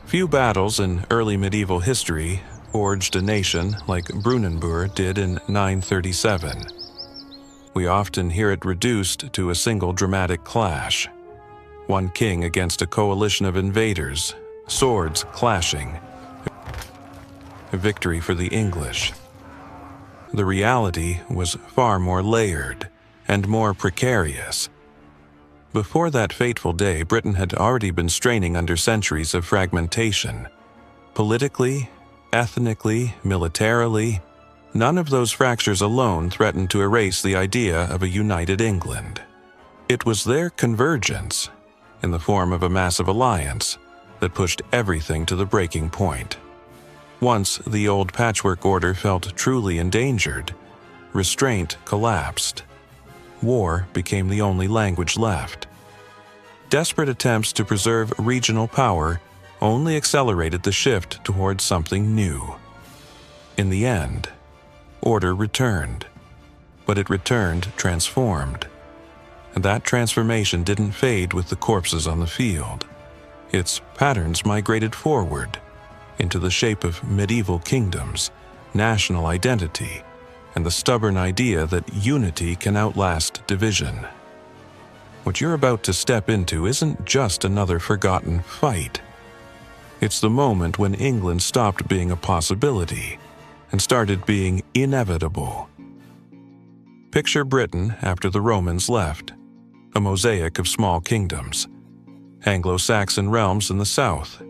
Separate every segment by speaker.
Speaker 1: Few battles in early medieval history forged a nation like Brunanburh did in 937. We often hear it reduced to a single dramatic clash. One king against a coalition of invaders, swords clashing. A victory for the English. The reality was far more layered and more precarious. Before that fateful day, Britain had already been straining under centuries of fragmentation. Politically, ethnically, militarily, none of those fractures alone threatened to erase the idea of a united England. It was their convergence, in the form of a massive alliance, that pushed everything to the breaking point. Once the old patchwork order felt truly endangered, restraint collapsed. War became the only language left. Desperate attempts to preserve regional power only accelerated the shift towards something new. In the end, order returned, but it returned transformed. And that transformation didn't fade with the corpses on the field. Its patterns migrated forward into the shape of medieval kingdoms, national identity, and the stubborn idea that unity can outlast division. What you're about to step into isn't just another forgotten fight. It's the moment when England stopped being a possibility and started being inevitable. Picture Britain after the Romans left, a mosaic of small kingdoms. Anglo-Saxon realms in the south,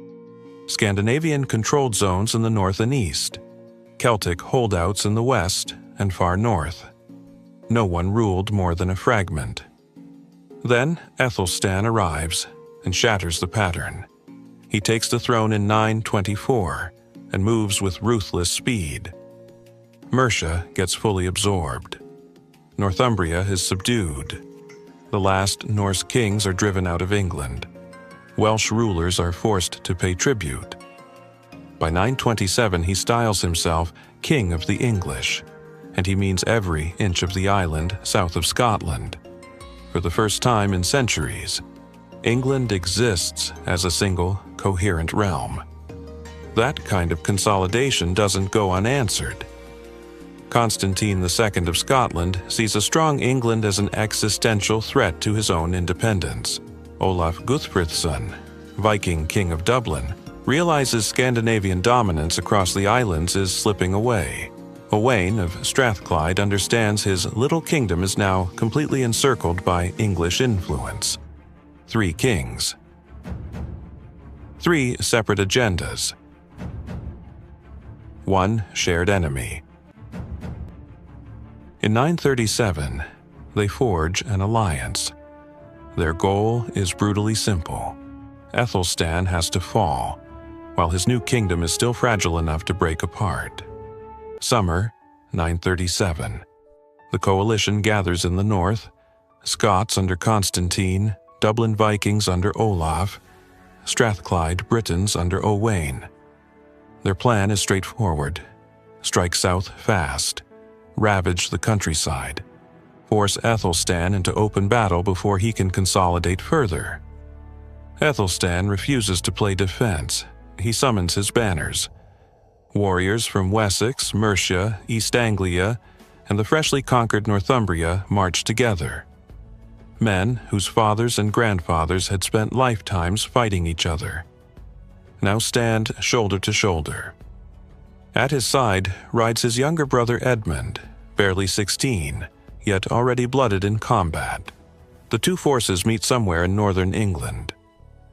Speaker 1: Scandinavian-controlled zones in the north and east, Celtic holdouts in the west and far north. No one ruled more than a fragment. Then Aethelstan arrives and shatters the pattern. He takes the throne in 924 and moves with ruthless speed. Mercia gets fully absorbed. Northumbria is subdued. The last Norse kings are driven out of England. Welsh rulers are forced to pay tribute. By 927 he styles himself King of the English, and he means every inch of the island south of Scotland. For the first time in centuries, England exists as a single, coherent realm. That kind of consolidation doesn't go unanswered. Constantine II of Scotland sees a strong England as an existential threat to his own independence. Olaf Guthfrithson, Viking King of Dublin, realizes Scandinavian dominance across the islands is slipping away. Owain of Strathclyde understands his little kingdom is now completely encircled by English influence. 3 kings. 3 separate agendas. 1 shared enemy. In 937, they forge an alliance. Their goal is brutally simple. Aethelstan has to fall, while his new kingdom is still fragile enough to break apart. Summer 937. The coalition gathers in the north, Scots under Constantine, Dublin Vikings under Olaf, Strathclyde Britons under Owain. Their plan is straightforward. Strike south fast, ravage the countryside, force Aethelstan into open battle before he can consolidate further. Aethelstan refuses to play defense. He summons his banners. Warriors from Wessex, Mercia, East Anglia, and the freshly conquered Northumbria march together. Men whose fathers and grandfathers had spent lifetimes fighting each other now stand shoulder to shoulder. At his side rides his younger brother Edmund, barely 16, yet already blooded in combat. The two forces meet somewhere in northern England.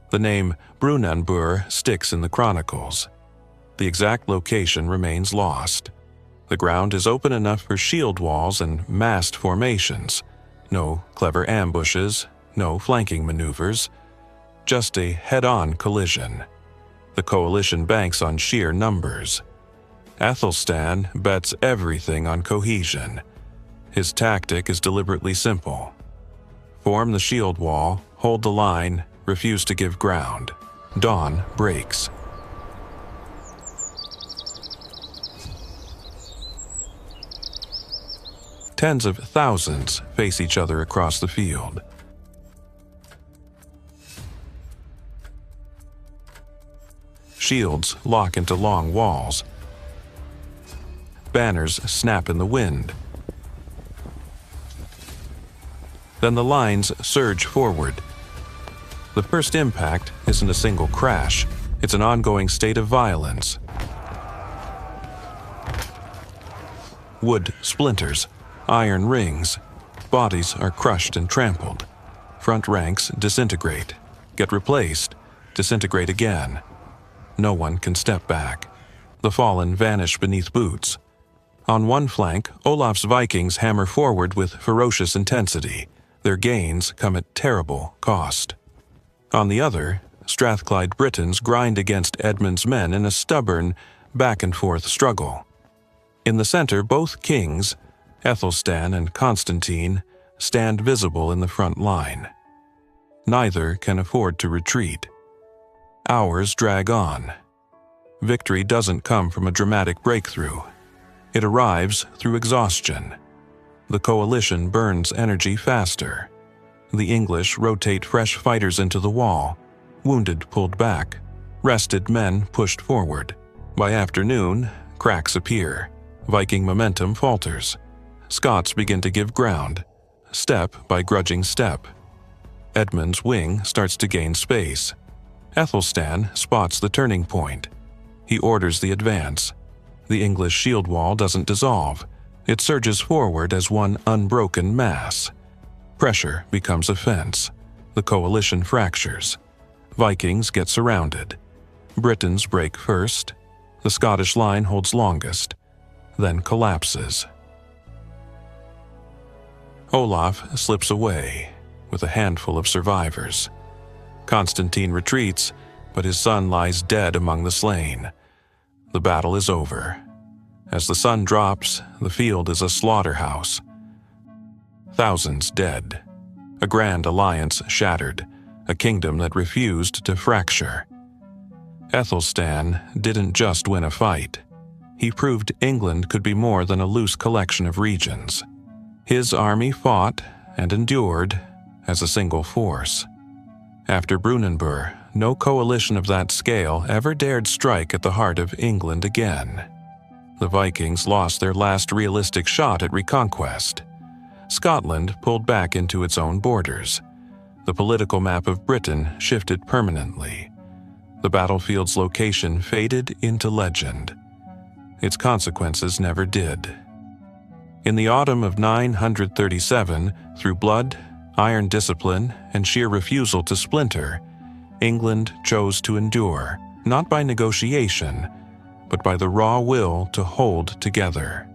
Speaker 1: The name Brunanburh sticks in the chronicles. The exact location remains lost. The ground is open enough for shield walls and massed formations. No clever ambushes, no flanking maneuvers. Just a head-on collision. The coalition banks on sheer numbers. Aethelstan bets everything on cohesion. His tactic is deliberately simple. Form the shield wall, hold the line, refuse to give ground. Dawn breaks. Tens of thousands face each other across the field. Shields lock into long walls. Banners snap in the wind. Then the lines surge forward. The first impact isn't a single crash. It's an ongoing state of violence. Wood splinters, iron rings. Bodies are crushed and trampled. Front ranks disintegrate, get replaced, disintegrate again. No one can step back. The fallen vanish beneath boots. On one flank, Olaf's Vikings hammer forward with ferocious intensity. Their gains come at terrible cost. On the other, Strathclyde Britons grind against Edmund's men in a stubborn, back-and-forth struggle. In the center, both kings, Aethelstan and Constantine, stand visible in the front line. Neither can afford to retreat. Hours drag on. Victory doesn't come from a dramatic breakthrough. It arrives through exhaustion. The coalition burns energy faster. The English rotate fresh fighters into the wall, wounded pulled back, rested men pushed forward. By afternoon, cracks appear. Viking momentum falters. Scots begin to give ground, step by grudging step. Edmund's wing starts to gain space. Aethelstan spots the turning point. He orders the advance. The English shield wall doesn't dissolve. It surges forward as one unbroken mass. Pressure becomes a fence. The coalition fractures. Vikings get surrounded. Britons break first. The Scottish line holds longest, then collapses. Olaf slips away with a handful of survivors. Constantine retreats, but his son lies dead among the slain. The battle is over. As the sun drops, the field is a slaughterhouse. Thousands dead. A grand alliance shattered, a kingdom that refused to fracture. Aethelstan didn't just win a fight. He proved England could be more than a loose collection of regions. His army fought and endured as a single force. After Brunanburh, no coalition of that scale ever dared strike at the heart of England again. The Vikings lost their last realistic shot at reconquest. Scotland pulled back into its own borders. The political map of Britain shifted permanently. The battlefield's location faded into legend. Its consequences never did. In the autumn of 937, through blood, iron discipline, and sheer refusal to splinter, England chose to endure, not by negotiation, but by the raw will to hold together.